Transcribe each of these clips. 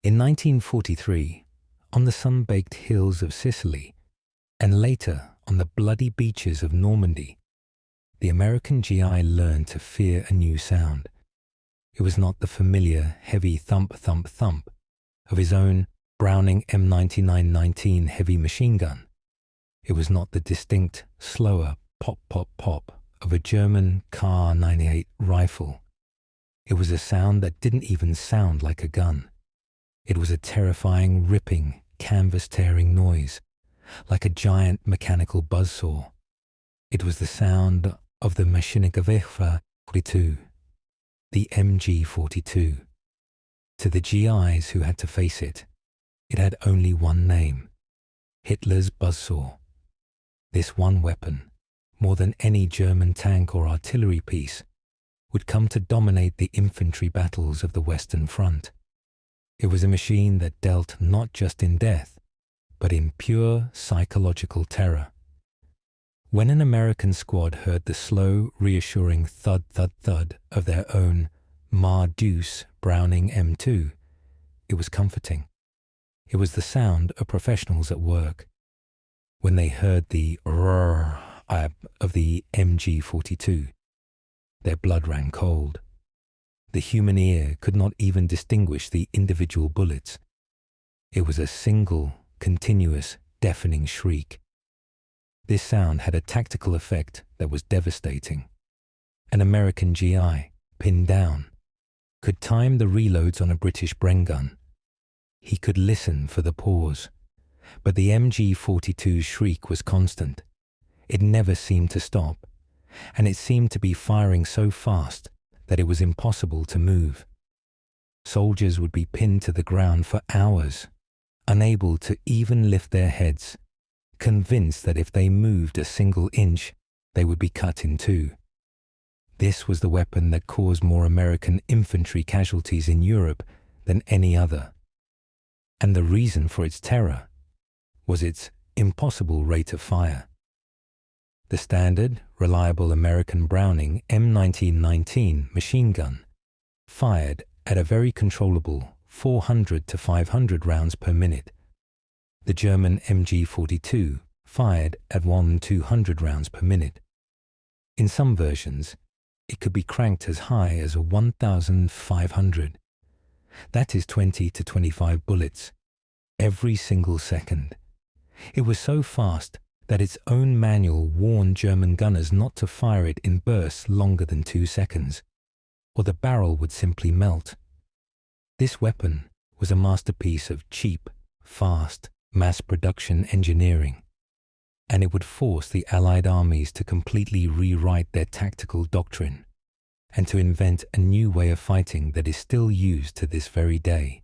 In 1943, on the sun-baked hills of Sicily, and later on the bloody beaches of Normandy, the American GI learned to fear a new sound. It was not the familiar heavy thump, thump, thump of his own Browning M9919 heavy machine gun. It was not the distinct, slower pop, pop, pop of a German Kar 98 rifle. It was a sound that didn't even sound like a gun. It was a terrifying, ripping, canvas-tearing noise, like a giant mechanical buzzsaw. It was the sound of the Maschinengewehr 42, the MG42. To the GIs who had to face it, it had only one name: Hitler's Buzzsaw. This one weapon, more than any German tank or artillery piece, would come to dominate the infantry battles of the Western Front. It was a machine that dealt not just in death, but in pure psychological terror. When an American squad heard the slow, reassuring thud, thud, thud of their own Mar-Deuce Browning M2, it was comforting. It was the sound of professionals at work. When they heard the roar of the MG42, their blood ran cold. The human ear could not even distinguish the individual bullets. It was a single, continuous, deafening shriek. This sound had a tactical effect that was devastating. An American GI, pinned down, could time the reloads on a British Bren gun. He could listen for the pause, but the MG42's shriek was constant. It never seemed to stop, and it seemed to be firing so fast that it was impossible to move. Soldiers would be pinned to the ground for hours, unable to even lift their heads, convinced that if they moved a single inch, they would be cut in two. This was the weapon that caused more American infantry casualties in Europe than any other. And the reason for its terror was its impossible rate of fire. The standard, reliable American Browning M1919 machine gun fired at a very controllable 400 to 500 rounds per minute. The German MG42 fired at 200 rounds per minute. In some versions, it could be cranked as high as 1,500. That is 20 to 25 bullets every single second. It was so fast that its own manual warned German gunners not to fire it in bursts longer than 2 seconds, or the barrel would simply melt. This weapon was a masterpiece of cheap, fast, mass production engineering, and it would force the Allied armies to completely rewrite their tactical doctrine and to invent a new way of fighting that is still used to this very day.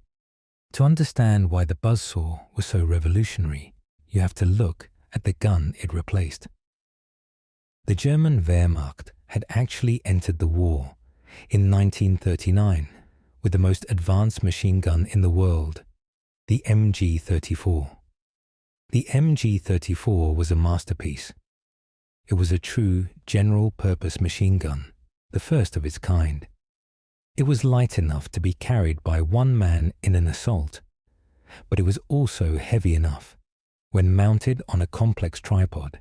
To understand why the Buzzsaw was so revolutionary, you have to look at the gun it replaced. The German Wehrmacht had actually entered the war in 1939 with the most advanced machine gun in the world, the MG34. The MG34 was a masterpiece. It was a true general-purpose machine gun, the first of its kind. It was light enough to be carried by one man in an assault, but it was also heavy enough, when mounted on a complex tripod,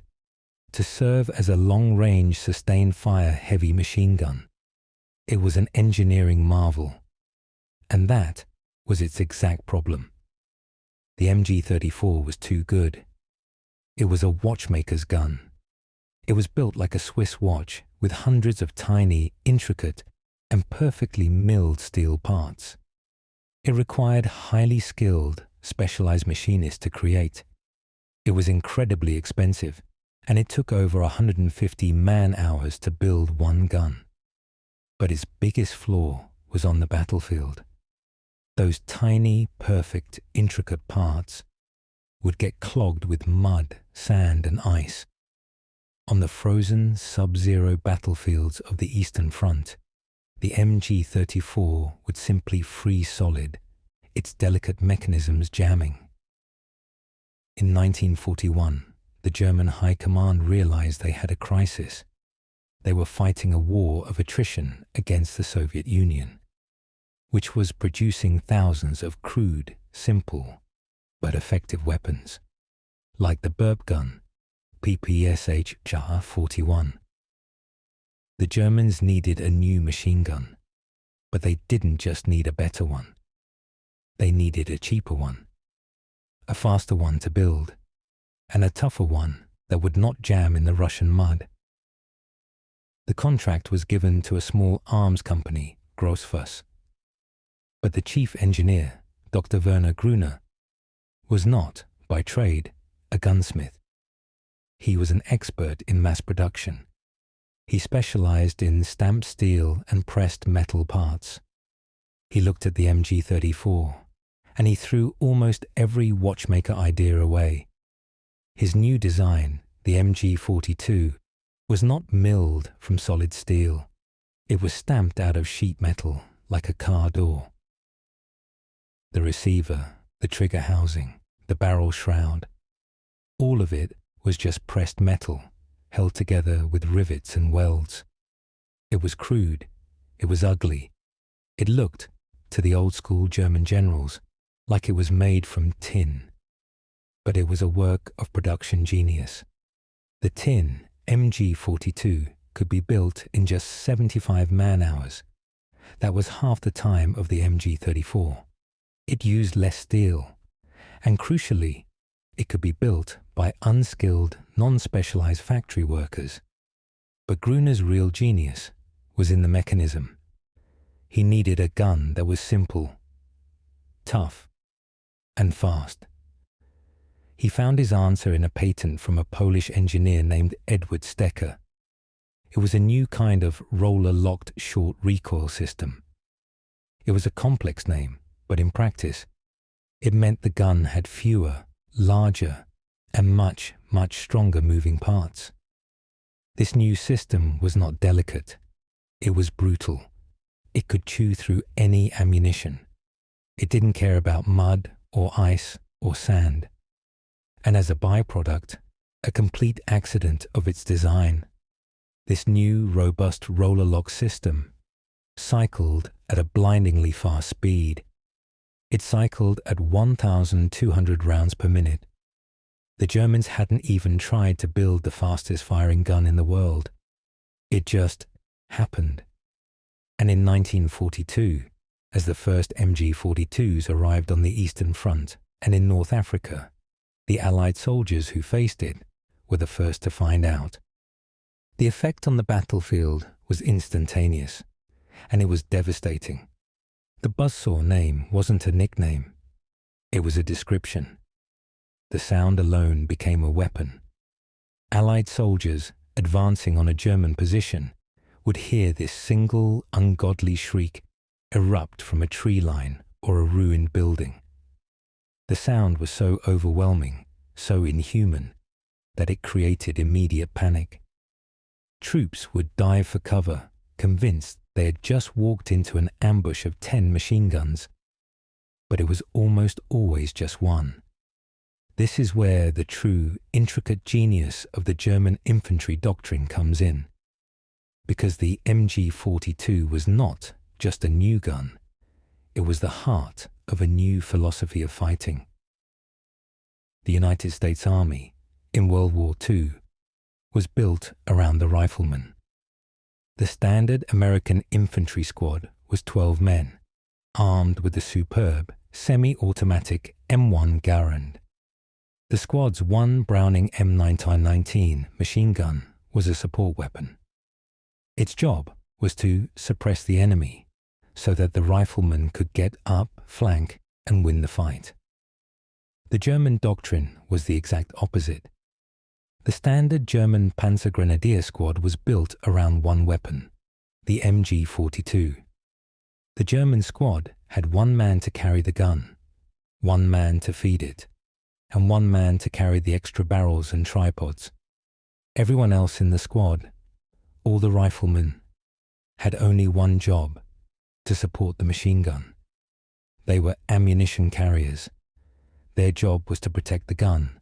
to serve as a long-range sustained-fire heavy machine gun. It was an engineering marvel, and that was its exact problem. The MG34 was too good. It was a watchmaker's gun. It was built like a Swiss watch with hundreds of tiny, intricate, and perfectly milled steel parts. It required highly skilled, specialized machinists to create. It was incredibly expensive, and it took over 150 man-hours to build one gun. But its biggest flaw was on the battlefield. Those tiny, perfect, intricate parts would get clogged with mud, sand, and ice. On the frozen, sub-zero battlefields of the Eastern Front, the MG34 would simply freeze solid, its delicate mechanisms jamming. In 1941, the German High Command realized they had a crisis. They were fighting a war of attrition against the Soviet Union. which was producing thousands of crude, simple, but effective weapons, like the burp gun, PPSH-41. The Germans needed a new machine gun, but they didn't just need a better one. They needed a cheaper one, a faster one to build, and a tougher one that would not jam in the Russian mud. The contract was given to a small arms company, Grossfuss. But the chief engineer, Dr. Werner Gruner, was not, by trade, a gunsmith. He was an expert in mass production. He specialized in stamped steel and pressed metal parts. He looked at the MG-34, and he threw almost every watchmaker idea away. His new design, the MG-42, was not milled from solid steel. It was stamped out of sheet metal, like a car door. The receiver, the trigger housing, the barrel shroud, all of it was just pressed metal, held together with rivets and welds. It was crude. It was ugly. It looked, to the old-school German generals, like it was made from tin. But it was a work of production genius. The tin MG-42 could be built in just 75 man-hours. That was half the time of the MG-34. It used less steel, and crucially, it could be built by unskilled, non-specialized factory workers. But Gruner's real genius was in the mechanism. He needed a gun that was simple, tough, and fast. He found his answer in a patent from a Polish engineer named Edward Stecker. It was a new kind of roller-locked short recoil system. It was a complex name, but in practice, it meant the gun had fewer, larger, and much, much stronger moving parts. This new system was not delicate. It was brutal. It could chew through any ammunition. It didn't care about mud or ice or sand. And as a byproduct, a complete accident of its design, this new, robust roller lock system cycled at a blindingly fast speed. It cycled at 1,200 rounds per minute. The Germans hadn't even tried to build the fastest firing gun in the world. It just happened. And in 1942, as the first MG-42s arrived on the Eastern Front and in North Africa, the Allied soldiers who faced it were the first to find out. The effect on the battlefield was instantaneous, and it was devastating. The Buzzsaw name wasn't a nickname. It was a description. The sound alone became a weapon. Allied soldiers advancing on a German position would hear this single, ungodly shriek erupt from a tree line or a ruined building. The sound was so overwhelming, so inhuman, that it created immediate panic. Troops would dive for cover, convinced they had just walked into an ambush of 10 machine guns. But it was almost always just one. This is where the true, intricate genius of the German infantry doctrine comes in. Because the MG-42 was not just a new gun, it was the heart of a new philosophy of fighting. The United States Army, in World War II, was built around the rifleman. The standard American infantry squad was 12 men, armed with the superb, semi-automatic M1 Garand. The squad's one Browning M1919 machine gun was a support weapon. Its job was to suppress the enemy so that the rifleman could get up, flank, and win the fight. The German doctrine was the exact opposite. The standard German Panzergrenadier squad was built around one weapon, the MG-42. The German squad had one man to carry the gun, one man to feed it, and one man to carry the extra barrels and tripods. Everyone else in the squad, all the riflemen, had only one job: to support the machine gun. They were ammunition carriers. Their job was to protect the gun,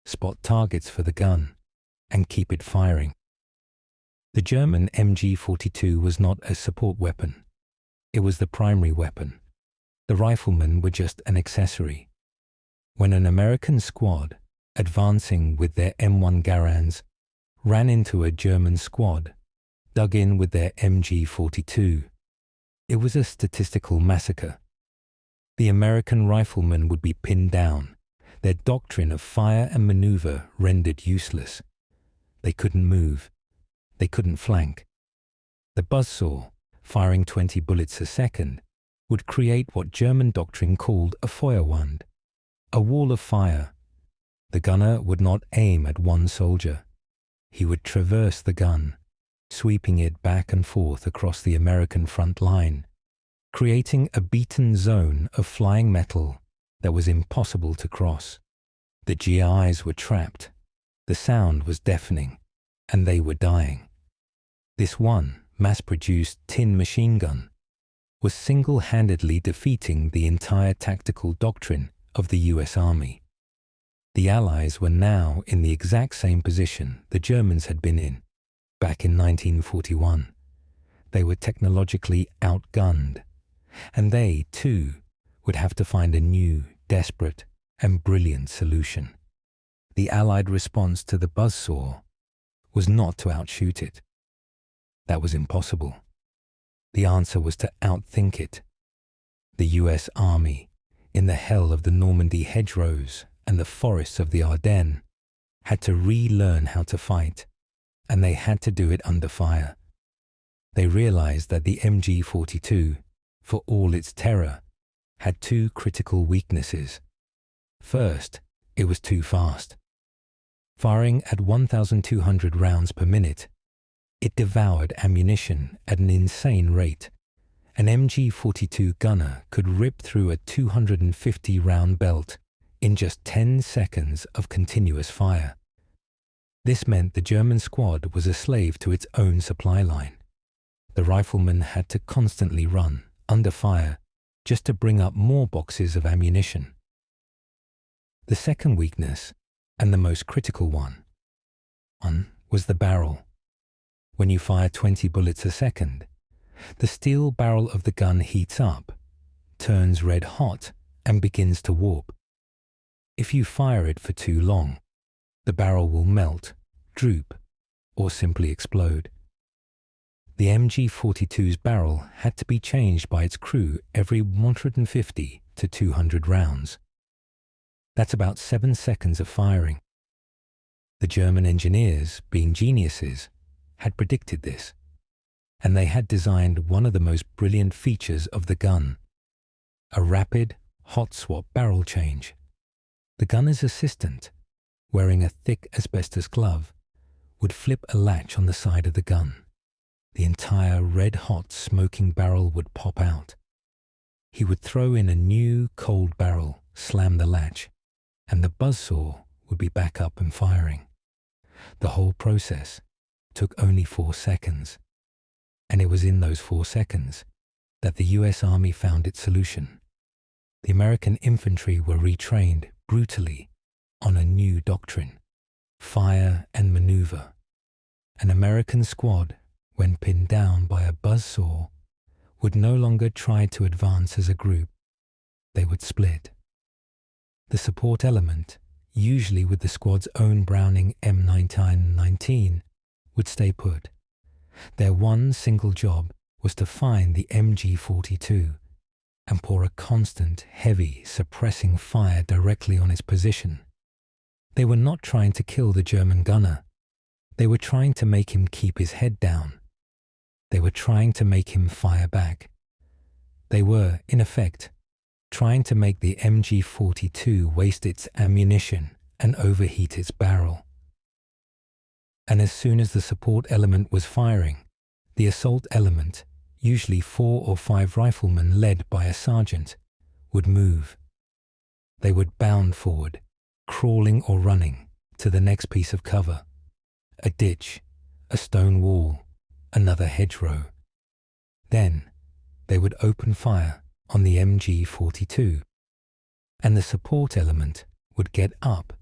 spot targets for the gun, and keep it firing. The German MG-42 was not a support weapon. it was the primary weapon. The riflemen were just an accessory. When an American squad, advancing with their M1 Garands, ran into a German squad, dug in with their MG-42, it was a statistical massacre. The American riflemen would be pinned down, their doctrine of fire and maneuver rendered useless. They couldn't move. They couldn't flank. The Buzzsaw, firing 20 bullets a second, would create what German doctrine called a Feuerwand, a wall of fire. The gunner would not aim at one soldier. He would traverse the gun, sweeping it back and forth across the American front line, creating a beaten zone of flying metal that was impossible to cross. The GIs were trapped. The sound was deafening, and they were dying. This one mass-produced tin machine gun was single-handedly defeating the entire tactical doctrine of the US Army. The Allies were now in the exact same position the Germans had been in back in 1941. They were technologically outgunned, and they, too, would have to find a new, desperate, and brilliant solution. The Allied response to the Buzzsaw was not to outshoot it. That was impossible. The answer was to outthink it. The US Army, in the hell of the Normandy hedgerows and the forests of the Ardennes, had to relearn how to fight, and they had to do it under fire. They realized that the MG-42, for all its terror, had two critical weaknesses. First, it was too fast. Firing at 1,200 rounds per minute, it devoured ammunition at an insane rate. An MG-42 gunner could rip through a 250-round belt in just 10 seconds of continuous fire. This meant the German squad was a slave to its own supply line. The riflemen had to constantly run, under fire, just to bring up more boxes of ammunition. The second weakness, and the most critical one, was the barrel. When you fire 20 bullets a second, the steel barrel of the gun heats up, turns red hot, and begins to warp. If you fire it for too long, the barrel will melt, droop, or simply explode. The MG-42's barrel had to be changed by its crew every 150 to 200 rounds. That's about 7 seconds of firing. The German engineers, being geniuses, had predicted this, and they had designed one of the most brilliant features of the gun, a rapid, hot-swap barrel change. The gunner's assistant, wearing a thick asbestos glove, would flip a latch on the side of the gun. The entire red-hot smoking barrel would pop out. He would throw in a new, cold barrel, slam the latch, and the Buzzsaw would be back up and firing. The whole process took only 4 seconds, and it was in those 4 seconds that the US Army found its solution. The American infantry were retrained brutally on a new doctrine, fire and maneuver. An American squad, when pinned down by a Buzzsaw, would no longer try to advance as a group. They would split. The support element, usually with the squad's own Browning M1919, would stay put. Their one single job was to find the MG-42 and pour a constant, heavy, suppressing fire directly on its position. They were not trying to kill the German gunner. They were trying to make him keep his head down. They were trying to make him fire back. They were, in effect, trying to make the MG-42 waste its ammunition and overheat its barrel. And as soon as the support element was firing, the assault element, usually 4 or 5 riflemen led by a sergeant, would move. They would bound forward, crawling or running, to the next piece of cover, a ditch, a stone wall, another hedgerow. Then they would open fire on the MG-42, and the support element would get up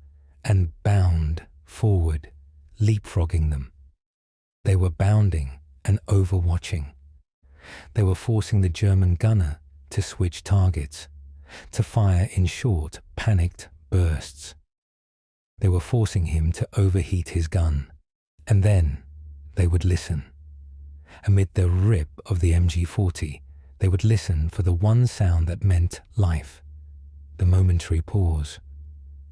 and bound forward, leapfrogging them. They were bounding and overwatching. They were forcing the German gunner to switch targets, to fire in short, panicked bursts. They were forcing him to overheat his gun, and then they would listen. Amid the rip of the MG40, they would listen for the one sound that meant life, the momentary pause.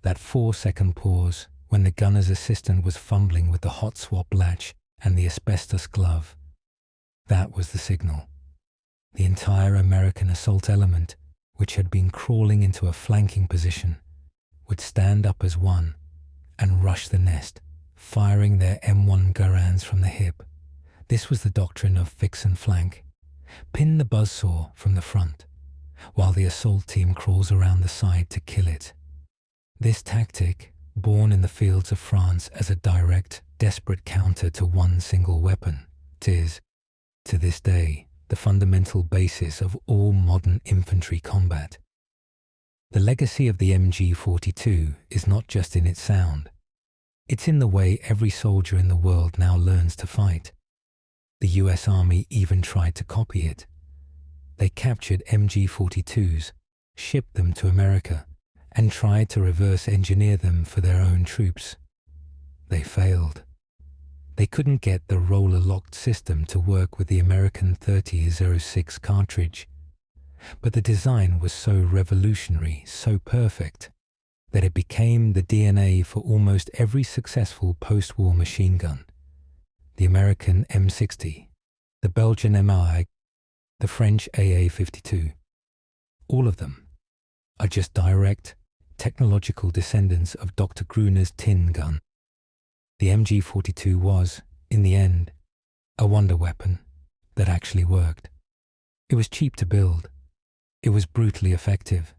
That 4-second pause when the gunner's assistant was fumbling with the hot swap latch and the asbestos glove. That was the signal. The entire American assault element, which had been crawling into a flanking position, would stand up as one and rush the nest, firing their M1 Garands from the hip. This was the doctrine of fix and flank. Pin the buzzsaw from the front, while the assault team crawls around the side to kill it. This tactic, born in the fields of France as a direct, desperate counter to one single weapon, is, to this day, the fundamental basis of all modern infantry combat. The legacy of the MG42 is not just in its sound. It's in the way every soldier in the world now learns to fight. The US Army even tried to copy it. They captured MG42s, shipped them to America, and tried to reverse engineer them for their own troops. They failed. They couldn't get the roller-locked system to work with the American 30-06 cartridge. But the design was so revolutionary, so perfect, that it became the DNA for almost every successful post-war machine gun. The American M60, the Belgian MAG, the French AA-52. All of them are just direct, technological descendants of Dr. Gruner's tin gun. The MG42 was, in the end, a wonder weapon that actually worked. It was cheap to build. It was brutally effective.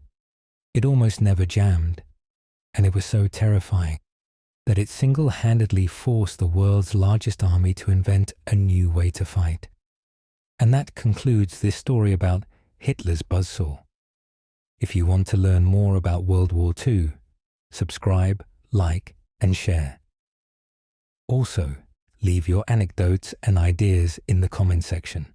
It almost never jammed. And it was so terrifying that it single-handedly forced the world's largest army to invent a new way to fight. And that concludes this story about Hitler's buzzsaw. If you want to learn more about World War II, subscribe, like, and share. Also, leave your anecdotes and ideas in the comment section.